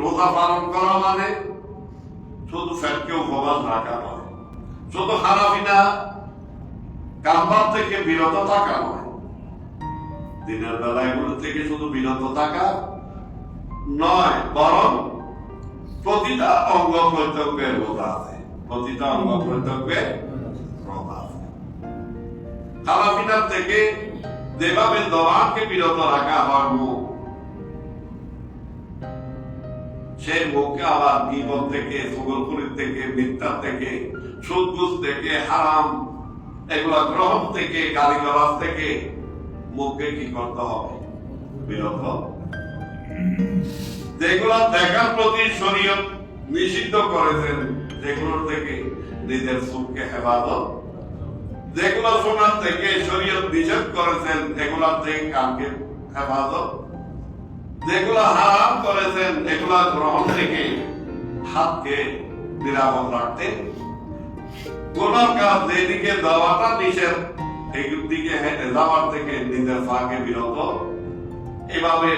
রোজা পালন করা মানে শুধু ফ্যাটকে উপবাস রাখা নয়, শুধু হারাবিনা কামবাদ থেকে বিরত থাকা নয়, দিনের বেলা এগুলো থেকে শুধু বিরত থাকা নয়, বরং প্রতিটা অঙ্গ প্রত্যঙ্গের রোজা আছে, প্রতিটা অঙ্গ প্রত্যঙ্গের রোজা আছে। হারাবিনার থেকে যেভাবে জবানকে বিরত রাখা হয় মুখ, সেই মুখকে আবার বিপদ থেকে, সুগলপুরি থেকে, মিথ্যা থেকে, সুদঘুষ থেকে, হারাম এগুলা গ্রহণ থেকে, গালিগালাজ থেকে মুখকে কি করতে হবে? বিরত। যেগুলা দেখার প্রতি শরীয়ত নিষিদ্ধ করেছেন যেগুলোর থেকে নিজের চোখকে হেফাজত, যেগুলো শোনার থেকে শরীয়ত নিষেধ করেছেন এগুলার থেকে কানকে হেফাজত, যেগুলা হারাম করেছেন এগুলা গ্রহণ থেকে হাতকে নিরাপদ রাখতে, কোন কাজ যেদিকে যাওয়াটা নিষেধ এগুলোর দিকে যাওয়ার থেকে নিজের ফাঁকে বিরত। এভাবে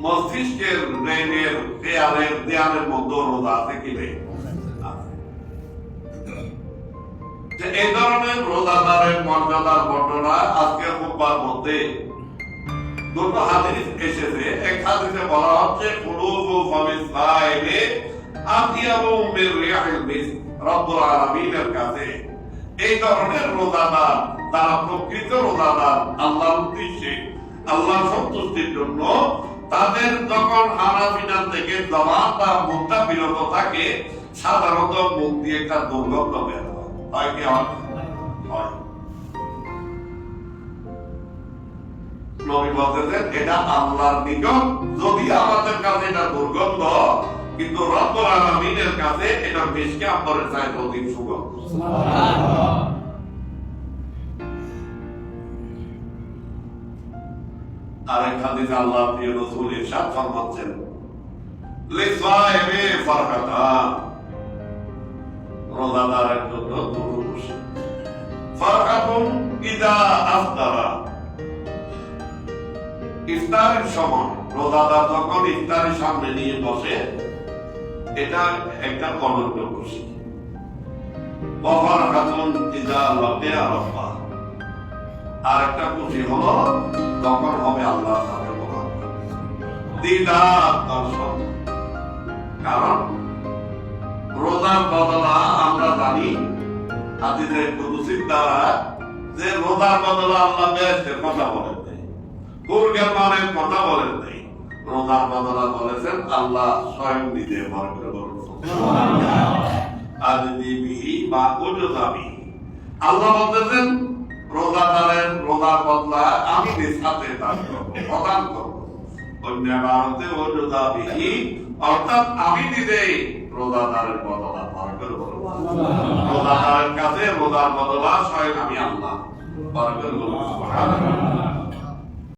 মস্তিষ্কের ব্রেনের দেয়ালের মধ্যে রোজা আছে কি নেই? এই ধরনের রোজাদারের মর্যাদার বর্ণনা আজকের খুতবার মধ্যে দুটো হাদিস এসেছে। এক হাদিসে বলা হচ্ছে কুলুবু ফামিসাইলে আতিয়াবু মির রিহিল মিস, রব্বুল আলামিনের কাছে এই ধরনের রোজাদার, তারা প্রকৃত রোজাদার, আল্লাহর উদ্দেশ্যে, আল্লাহর সন্তুষ্টির জন্য তাদের যখন হারামিনা থেকে জবান বা মুখটা বিরত থাকে, সাধারণত মুখ দিয়ে একটা দুর্গন্ধ বের হয় কি হয়? নবী বলতেছেন এটা আল্লাহর নিকট যদি আমাদের কাছে এটা দুর্গন্ধ, কিন্তু রব্বুল আলামিনের কাছে এটা মিশকে আম্বরের চাইতে অধিক সুগন্ধ। আরেক হাদিসে আল্লাহর প্রিয় রাসূল ইরশাদ ফরমাচ্ছেন লিসাইমি ফারহাতান, রোজাদারের জন্য দুটো খুশি। ফারহাতুন ইযা আফতারা, ইফতারের সময় রোজাদার যখন ইফতারের সামনে নিয়ে বসে, এটা একটা অনন্য খুশি। ওয়াফারহাতুন ইযা লাকিয়া রাব্বাহ, আর একটা খুশি হলো তখন হবে আল্লাহর সাথে মোলাকাত, দিদার দর্শন। কারণ রোজার বদলা আমরা জানি হাদিসে কুদসির দ্বারা যে রোজার বদলা আল্লাহ বেহেশতের কথা বলেন নাই, কুরবানের কথা বলেন নাই, রোজার বদলা বলেছেন আল্লাহ স্বয়ং নিজে বড় করে বলেন সুবহানাল্লাহ। আদিবিহি বা উজুজাবি, আল্লাহ বলতেছেন রোজাদারের রোজার বদলা আমি নিজ হাতে দান করব, প্রদান করব। অন্য ভারতে উজুজাবিহি, অর্থাৎ আমি নিজেই রোজাদারের বদলা বড় করে বলব। রোজাদারের কাছে রোজার বদলা স্বয়ং আমি আল্লাহ বড় করে বলব সুবহানাল্লাহ।